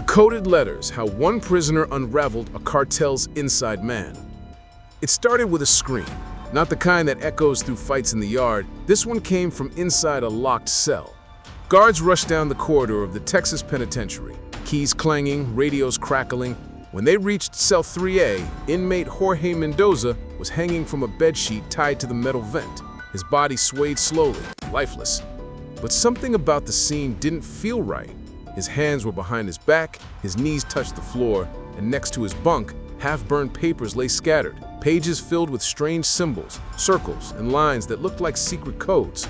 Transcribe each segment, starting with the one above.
The Coded Letters, How One Prisoner Unraveled a Cartel's Inside Man. It started with a scream, not the kind that echoes through fights in the yard. This one came from inside a locked cell. Guards rushed down the corridor of the Texas penitentiary, keys clanging, radios crackling. When they reached cell 3A, inmate Jorge Mendoza was hanging from a bedsheet tied to the metal vent. His body swayed slowly, lifeless. But something about the scene didn't feel right. His hands were behind his back, his knees touched the floor, and next to his bunk, half-burned papers lay scattered, pages filled with strange symbols, circles, and lines that looked like secret codes.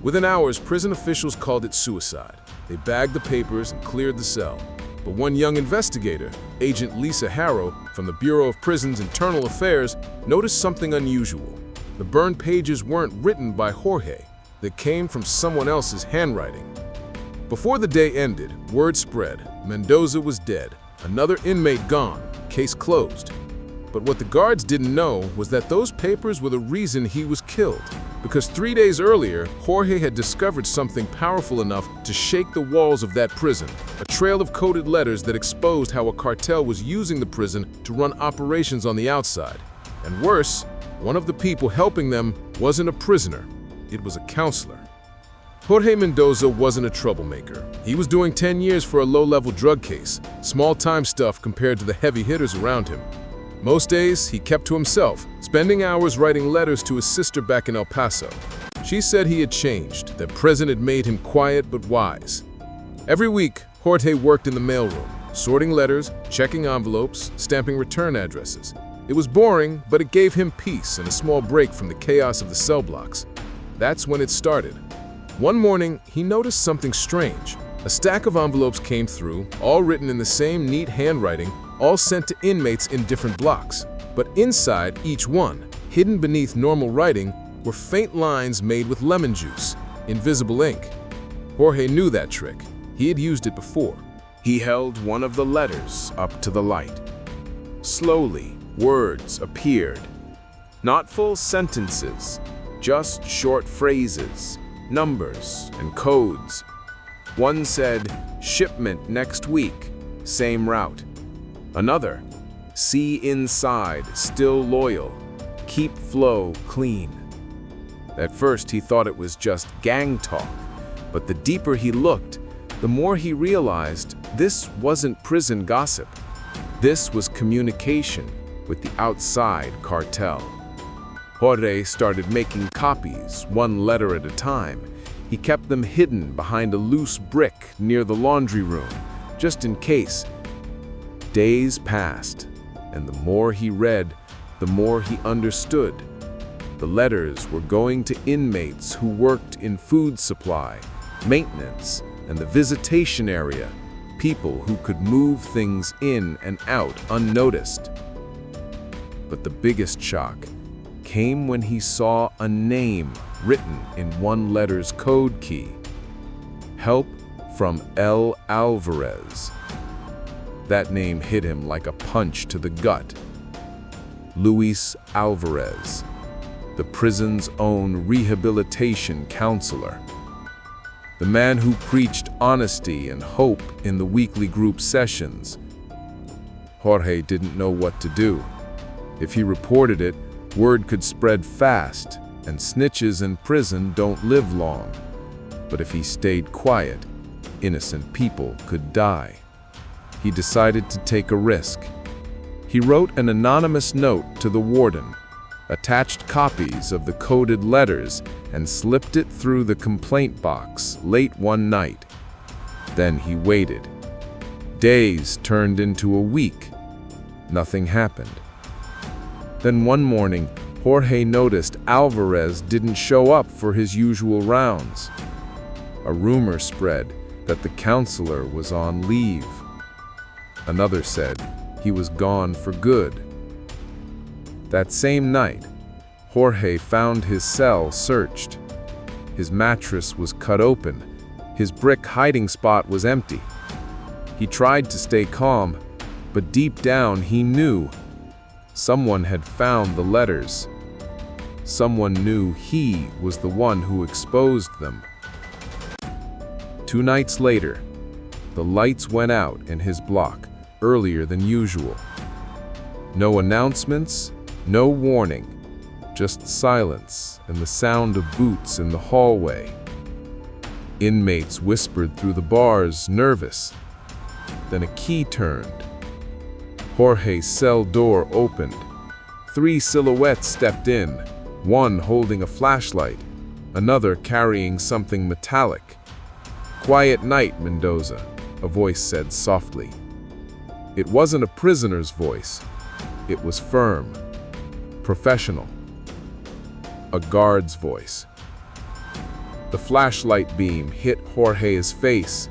Within hours, prison officials called it suicide. They bagged the papers and cleared the cell. But one young investigator, Agent Lisa Harrow from the Bureau of Prisons Internal Affairs, noticed something unusual. The burned pages weren't written by Jorge. They came from someone else's handwriting. Before the day ended, word spread. Mendoza was dead. Another inmate gone. Case closed. But what the guards didn't know was that those papers were the reason he was killed. Because 3 days earlier, Jorge had discovered something powerful enough to shake the walls of that prison. A trail of coded letters that exposed how a cartel was using the prison to run operations on the outside. And worse, one of the people helping them wasn't a prisoner. It was a counselor. Jorge Mendoza wasn't a troublemaker. He was doing 10 years for a low-level drug case, small-time stuff compared to the heavy hitters around him. Most days, he kept to himself, spending hours writing letters to his sister back in El Paso. She said he had changed, that prison had made him quiet but wise. Every week, Jorge worked in the mailroom, sorting letters, checking envelopes, stamping return addresses. It was boring, but it gave him peace and a small break from the chaos of the cell blocks. That's when it started. One morning, he noticed something strange. A stack of envelopes came through, all written in the same neat handwriting, all sent to inmates in different blocks. But inside each one, hidden beneath normal writing, were faint lines made with lemon juice, invisible ink. Jorge knew that trick. He had used it before. He held one of the letters up to the light. Slowly, words appeared. Not full sentences, just short phrases, numbers and codes. One said, "Shipment next week, same route." Another, "See inside, still loyal, keep flow clean." At first he thought it was just gang talk, but the deeper he looked, the more he realized this wasn't prison gossip. This was communication with the outside cartel. Jorge started making copies, one letter at a time. He kept them hidden behind a loose brick near the laundry room, just in case. Days passed, and the more he read, the more he understood. The letters were going to inmates who worked in food supply, maintenance, and the visitation area, people who could move things in and out unnoticed. But the biggest shock came when he saw a name written in one letter's code key. Help from L. Alvarez. That name hit him like a punch to the gut. Luis Alvarez, the prison's own rehabilitation counselor. The man who preached honesty and hope in the weekly group sessions. Jorge didn't know what to do. If he reported it, word could spread fast, and snitches in prison don't live long. But if he stayed quiet, innocent people could die. He decided to take a risk. He wrote an anonymous note to the warden, attached copies of the coded letters, and slipped it through the complaint box late one night. Then he waited. Days turned into a week. Nothing happened. Then one morning, Jorge noticed Alvarez didn't show up for his usual rounds. A rumor spread that the counselor was on leave. Another said he was gone for good. That same night, Jorge found his cell searched. His mattress was cut open. His brick hiding spot was empty. He tried to stay calm, but deep down he knew someone had found the letters. Someone knew he was the one who exposed them. 2 nights later, The lights went out in his block earlier than usual. No announcements, no warning, just silence and the sound of boots in the hallway. Inmates whispered through the bars, nervous. Then a key turned. Jorge's cell door opened. 3 silhouettes stepped in, one holding a flashlight, another carrying something metallic. "Quiet night, Mendoza," a voice said softly. It wasn't a prisoner's voice. It was firm, professional. A guard's voice. The flashlight beam hit Jorge's face,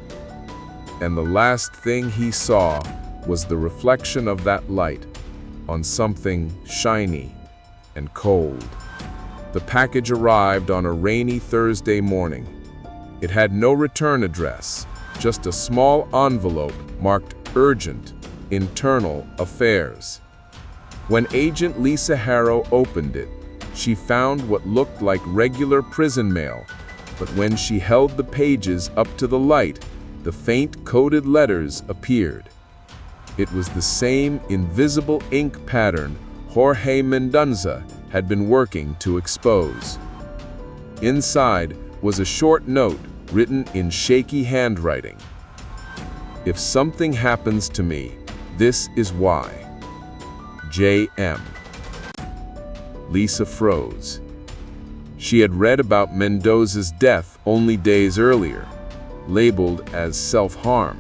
and the last thing he saw was the reflection of that light on something shiny and cold. The package arrived on a rainy Thursday morning. It had no return address, just a small envelope marked Urgent, Internal Affairs. When Agent Lisa Harrow opened it, she found what looked like regular prison mail, but when she held the pages up to the light, the faint coded letters appeared. It was the same invisible ink pattern Jorge Mendoza had been working to expose. Inside was a short note written in shaky handwriting. "If something happens to me, this is why. J.M." Lisa froze. She had read about Mendoza's death only days earlier, labeled as self-harm.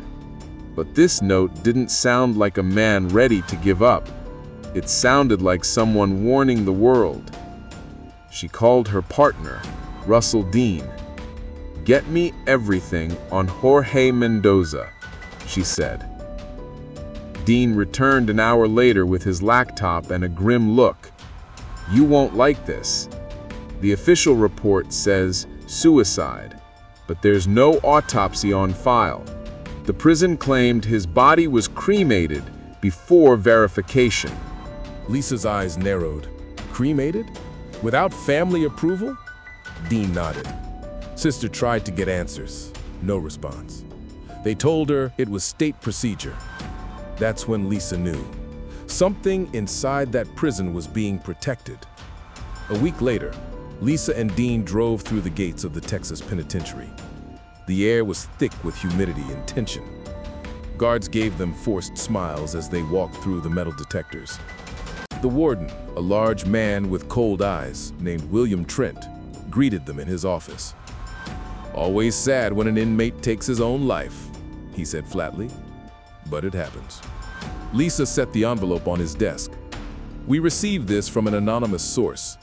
But this note didn't sound like a man ready to give up. It sounded like someone warning the world. She called her partner, Russell Dean. "Get me everything on Jorge Mendoza," she said. Dean returned an hour later with his laptop and a grim look. "You won't like this. The official report says suicide, but there's no autopsy on file. The prison claimed his body was cremated before verification." Lisa's eyes narrowed. Cremated? Without family approval? Dean nodded. Sister tried to get answers. No response. They told her it was state procedure. That's when Lisa knew. Something inside that prison was being protected. A week later, Lisa and Dean drove through the gates of the Texas penitentiary. The air was thick with humidity and tension. Guards gave them forced smiles as they walked through the metal detectors. The warden, a large man with cold eyes named William Trent, greeted them in his office. "Always sad when an inmate takes his own life," he said flatly, "but it happens." Lisa set the envelope on his desk. "We received this from an anonymous source.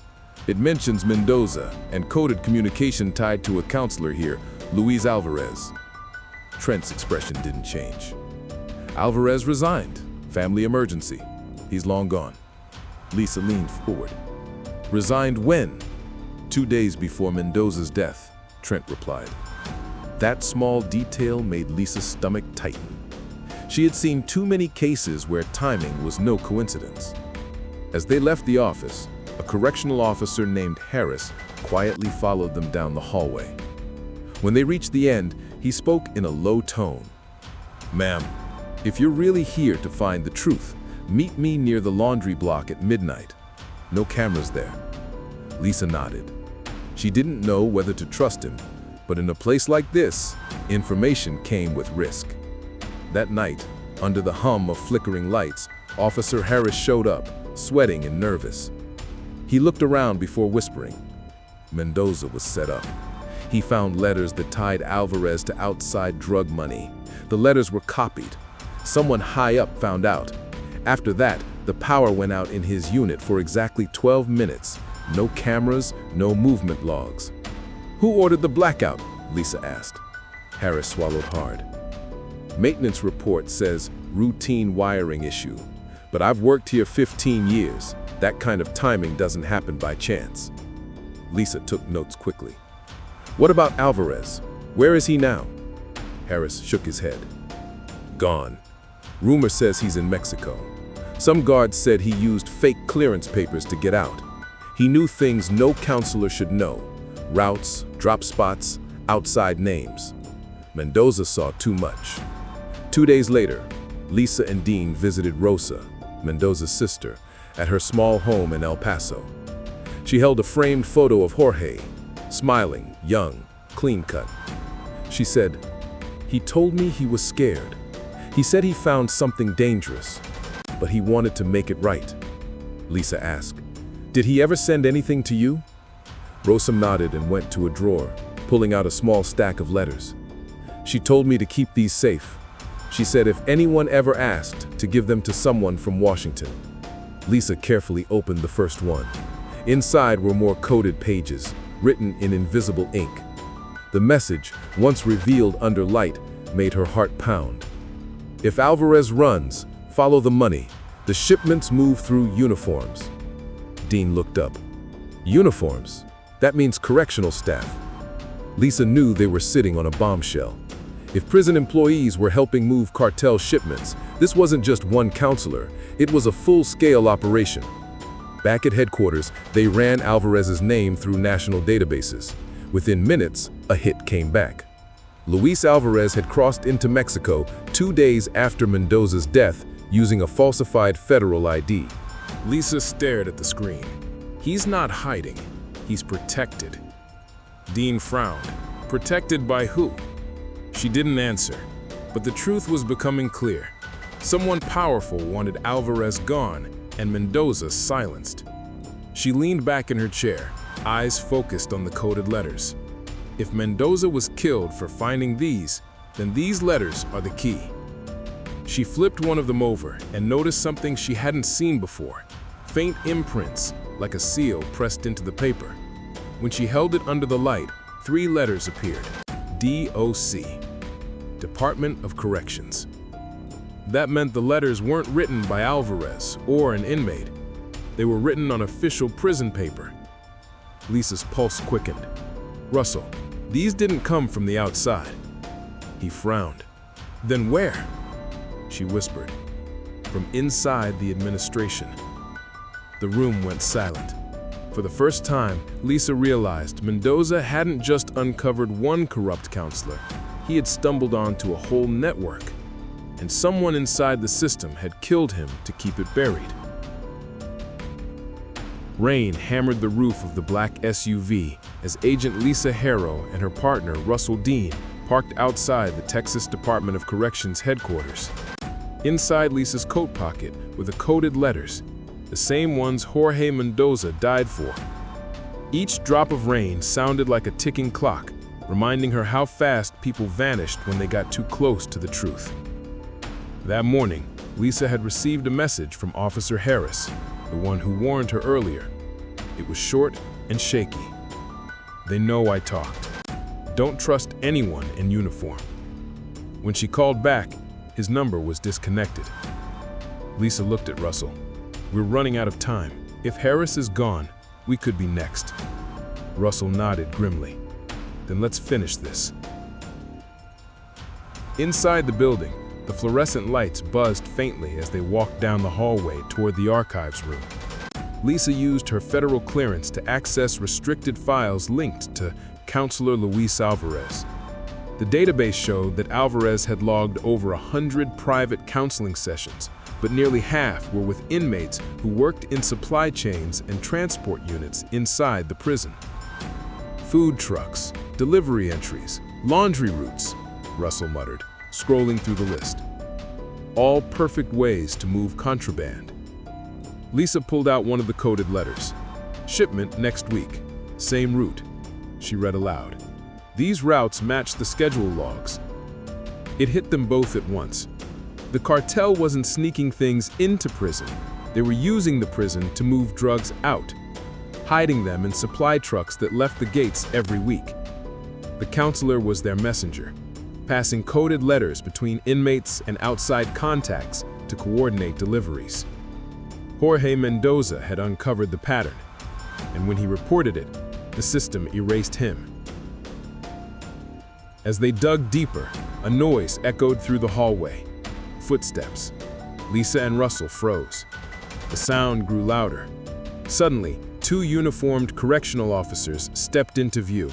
It mentions Mendoza and coded communication tied to a counselor here, Luis Alvarez." Trent's expression didn't change. "Alvarez resigned. Family emergency. He's long gone." Lisa leaned forward. "Resigned when?" 2 days before Mendoza's death," Trent replied. That small detail made Lisa's stomach tighten. She had seen too many cases where timing was no coincidence. As they left the office, a correctional officer named Harris quietly followed them down the hallway. When they reached the end, he spoke in a low tone. "Ma'am, if you're really here to find the truth, meet me near the laundry block at midnight. No cameras there." Lisa nodded. She didn't know whether to trust him, but in a place like this, information came with risk. That night, under the hum of flickering lights, Officer Harris showed up, sweating and nervous. He looked around before whispering. Mendoza was set up. He found letters that tied Alvarez to outside drug money. The letters were copied. Someone high up found out. After that, the power went out in his unit for exactly 12 minutes. No cameras, no movement logs. "Who ordered the blackout?" Lisa asked. Harris swallowed hard. "Maintenance report says routine wiring issue. But I've worked here 15 years. That kind of timing doesn't happen by chance." Lisa took notes quickly. "What about Alvarez? Where is he now?" Harris shook his head. "Gone. Rumor says he's in Mexico. Some guards said he used fake clearance papers to get out. He knew things no counselor should know. Routes, drop spots, outside names. Mendoza saw too much. 2 days later, Lisa and Dean visited Rosa, Mendoza's sister, at her small home in El Paso. She held a framed photo of Jorge, smiling, young, clean-cut. She said, "He told me he was scared. He said he found something dangerous, but he wanted to make it right." Lisa asked, "Did he ever send anything to you?" Rosa nodded and went to a drawer, pulling out a small stack of letters. "She told me to keep these safe. She said if anyone ever asked, to give them to someone from Washington." Lisa carefully opened the first one. Inside were more coded pages, written in invisible ink. The message, once revealed under light, made her heart pound. "If Alvarez runs, follow the money. The shipments move through uniforms." Dean looked up. Uniforms? That means correctional staff. Lisa knew they were sitting on a bombshell. If prison employees were helping move cartel shipments, this wasn't just one counselor, it was a full-scale operation. Back at headquarters, they ran Alvarez's name through national databases. Within minutes, a hit came back. Luis Alvarez had crossed into Mexico 2 days after Mendoza's death using a falsified federal ID. Lisa stared at the screen. He's not hiding, he's protected. Dean frowned. Protected by who? She didn't answer, but the truth was becoming clear. Someone powerful wanted Alvarez gone and Mendoza silenced. She leaned back in her chair, eyes focused on the coded letters. If Mendoza was killed for finding these, then these letters are the key. She flipped one of them over and noticed something she hadn't seen before. Faint imprints, like a seal pressed into the paper. When she held it under the light, 3 letters appeared. DOC, Department of Corrections. That meant the letters weren't written by Alvarez or an inmate. They were written on official prison paper. Lisa's pulse quickened. "Russell, these didn't come from the outside." He frowned. "Then where?" She whispered. "From inside the administration." The room went silent. For the first time, Lisa realized Mendoza hadn't just uncovered one corrupt counselor. He had stumbled onto a whole network. And someone inside the system had killed him to keep it buried. Rain hammered the roof of the black SUV as Agent Lisa Harrow and her partner, Russell Dean, parked outside the Texas Department of Corrections headquarters. Inside Lisa's coat pocket were the coded letters, the same ones Jorge Mendoza died for. Each drop of rain sounded like a ticking clock, reminding her how fast people vanished when they got too close to the truth. That morning, Lisa had received a message from Officer Harris, the one who warned her earlier. It was short and shaky. "They know I talked. Don't trust anyone in uniform." When she called back, his number was disconnected. Lisa looked at Russell. "We're running out of time. If Harris is gone, we could be next." Russell nodded grimly. "Then let's finish this." Inside the building, the fluorescent lights buzzed faintly as they walked down the hallway toward the archives room. Lisa used her federal clearance to access restricted files linked to Counselor Luis Alvarez. The database showed that Alvarez had logged over 100 private counseling sessions, but nearly half were with inmates who worked in supply chains and transport units inside the prison. "Food trucks, delivery entries, laundry routes," Russell muttered, scrolling through the list. "All perfect ways to move contraband." Lisa pulled out one of the coded letters. "Shipment next week. Same route." She read aloud. These routes matched the schedule logs. It hit them both at once. The cartel wasn't sneaking things into prison. They were using the prison to move drugs out, hiding them in supply trucks that left the gates every week. The counselor was their messenger, passing coded letters between inmates and outside contacts to coordinate deliveries. Jorge Mendoza had uncovered the pattern, and when he reported it, the system erased him. As they dug deeper, a noise echoed through the hallway. Footsteps. Lisa and Russell froze. The sound grew louder. Suddenly, 2 uniformed correctional officers stepped into view.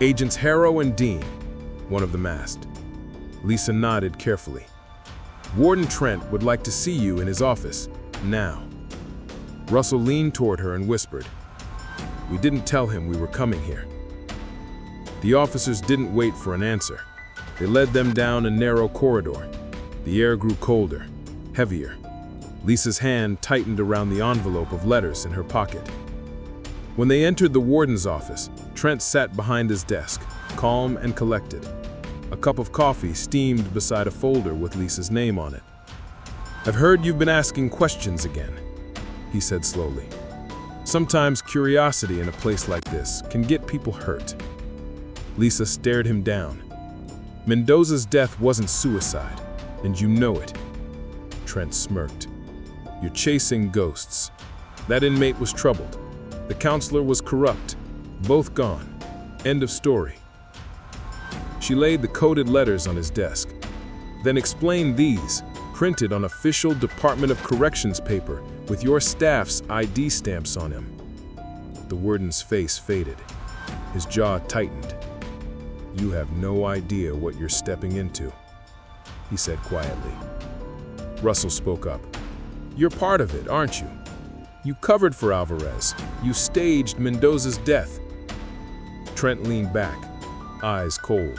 Agents Harrow and Dean, one of them asked. Lisa nodded carefully. Warden Trent would like to see you in his office, now. Russell leaned toward her and whispered, "We didn't tell him we were coming here." The officers didn't wait for an answer. They led them down a narrow corridor. The air grew colder, heavier. Lisa's hand tightened around the envelope of letters in her pocket. When they entered the warden's office, Trent sat behind his desk, calm and collected. A cup of coffee steamed beside a folder with Lisa's name on it. "I've heard you've been asking questions again," he said slowly. "Sometimes curiosity in a place like this can get people hurt." Lisa stared him down. "Mendoza's death wasn't suicide, and you know it." Trent smirked. "You're chasing ghosts. That inmate was troubled. The counselor was corrupt. Both gone. End of story." She laid the coded letters on his desk, then explained these, printed on official Department of Corrections paper with your staff's ID stamps on him. The warden's face faded. His jaw tightened. "You have no idea what you're stepping into," he said quietly. Russell spoke up. "You're part of it, aren't you? You covered for Alvarez. You staged Mendoza's death." Trent leaned back, eyes cold.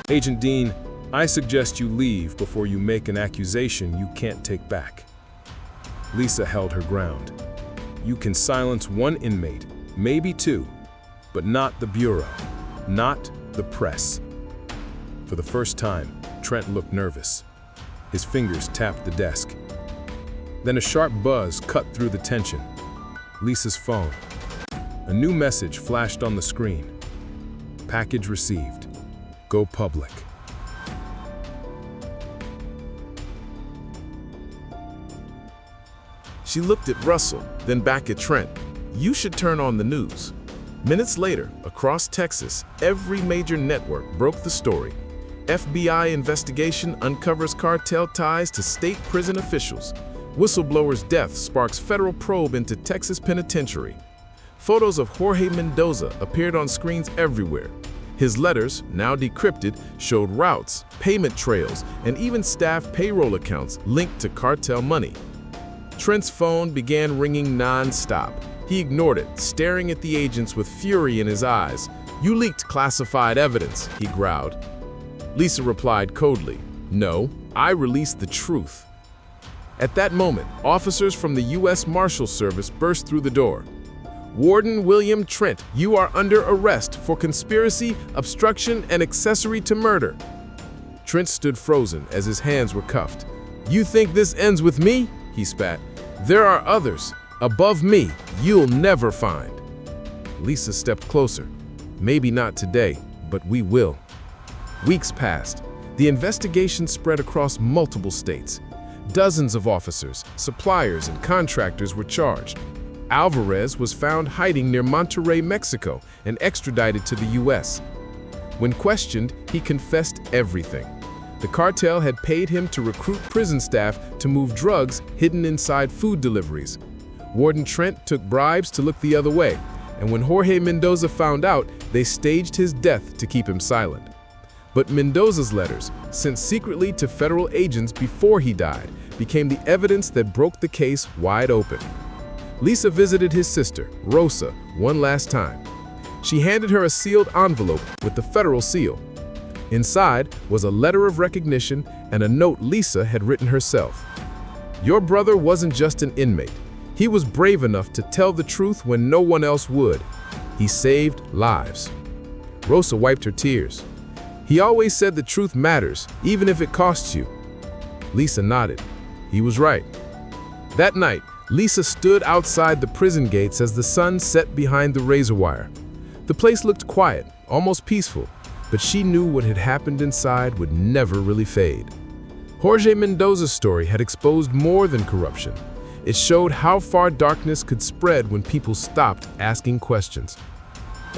"Agent Dean, I suggest you leave before you make an accusation you can't take back." Lisa held her ground. "You can silence one inmate, maybe two, but not the Bureau, not the press." For the first time, Trent looked nervous. His fingers tapped the desk. Then a sharp buzz cut through the tension. Lisa's phone. A new message flashed on the screen. "Package received. Go public." She looked at Russell, then back at Trent. "You should turn on the news." Minutes later, across Texas, every major network broke the story. FBI investigation uncovers cartel ties to state prison officials. Whistleblower's death sparks federal probe into Texas penitentiary. Photos of Jorge Mendoza appeared on screens everywhere. His letters, now decrypted, showed routes, payment trails, and even staff payroll accounts linked to cartel money. Trent's phone began ringing non-stop. He ignored it, staring at the agents with fury in his eyes. "You leaked classified evidence," he growled. Lisa replied coldly, "No, I released the truth." At that moment, officers from the U.S. Marshal Service burst through the door. "Warden William Trent, you are under arrest for conspiracy, obstruction, and accessory to murder." Trent stood frozen as his hands were cuffed. "You think this ends with me?" he spat. "There are others. Above me, you'll never find." Lisa stepped closer. "Maybe not today, but we will." Weeks passed. The investigation spread across multiple states. Dozens of officers, suppliers, and contractors were charged. Alvarez was found hiding near Monterrey, Mexico, and extradited to the U.S. When questioned, he confessed everything. The cartel had paid him to recruit prison staff to move drugs hidden inside food deliveries. Warden Trent took bribes to look the other way, and when Jorge Mendoza found out, they staged his death to keep him silent. But Mendoza's letters, sent secretly to federal agents before he died, became the evidence that broke the case wide open. Lisa visited his sister, Rosa, one last time. She handed her a sealed envelope with the federal seal. Inside was a letter of recognition and a note Lisa had written herself. "Your brother wasn't just an inmate. He was brave enough to tell the truth when no one else would. He saved lives." Rosa wiped her tears. "He always said the truth matters, even if it costs you." Lisa nodded. He was right. That night, Lisa stood outside the prison gates as the sun set behind the razor wire. The place looked quiet, almost peaceful, but she knew what had happened inside would never really fade. Jorge Mendoza's story had exposed more than corruption. It showed how far darkness could spread when people stopped asking questions.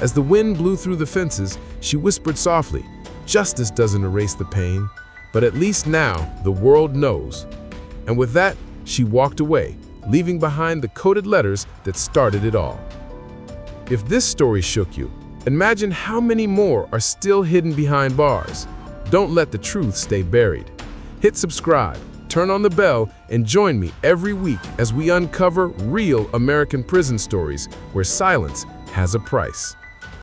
As the wind blew through the fences, she whispered softly, "Justice doesn't erase the pain, but at least now the world knows." And with that, she walked away, leaving behind the coded letters that started it all. If this story shook you, imagine how many more are still hidden behind bars. Don't let the truth stay buried. Hit subscribe, turn on the bell, and join me every week as we uncover real American prison stories where silence has a price.